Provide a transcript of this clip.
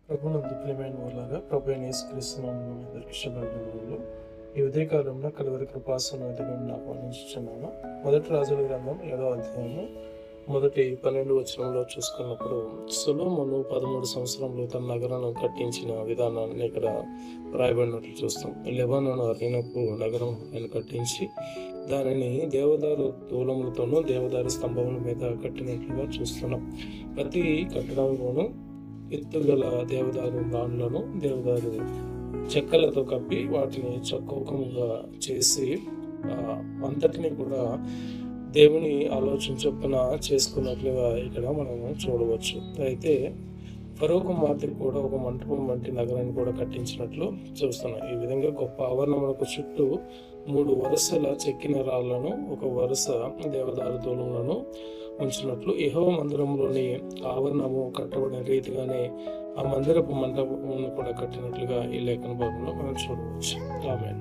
ప్రభునందు ప్రియమైన వాళ్ళగా ప్రభు అయిన యేసుక్రీస్తు నామమున మీ అందరికీ శుభాభివందనములు. ఈ ఉదయకాలంలో కలువరి కృపాసనం ఎదుగును నాకు అందించుచున్నాను. మొదటి రాజుల గ్రంథం 7వ అధ్యాయము మొదటి 12 వచనంలో చూసుకున్నప్పుడు సొలొమోను 13 సంవత్సరంలో తన నగరాన్ని కట్టించిన విధానాన్ని ఇక్కడ రాయబడినట్లు చూస్తాం. లెబానోను అరణ్యపు నగరం ఆయన కట్టించి దానిని దేవదారు తూలములతోనూ దేవదారు స్తంభముల మీద కట్టినట్లుగా చూస్తున్నాం. ప్రతి కట్టడంలోనూ ఎత్తుగల దేవదారు రాళ్ళను దేవదారు చెక్కలతో కప్పి వాటిని చక్కముగా చేసి అంతటిని కూడా దేవుని ఆలోచన చొప్పున చేసుకున్నట్లుగా ఇక్కడ మనం చూడవచ్చు. అయితే ఫరో కుమార్తె కూడా ఒక మంటపం వంటి నగరాన్ని కూడా కట్టించినట్లు చూస్తున్నాం. ఈ విధంగా గొప్ప ఆవరణములకు చుట్టూ 3 వరుసల చెక్కిన రాళ్లను, ఒక వరుస దేవదారు తూలములను ఉంచినట్లు యెహోవా మందిరంలోని ఆవరణము కట్టబడిన రీతిగానే ఆ మందిరపు మంటపమును కూడా కట్టినట్లుగా ఈ లేఖన భాగంలో మనం చూడవచ్చు. ఆమేన్.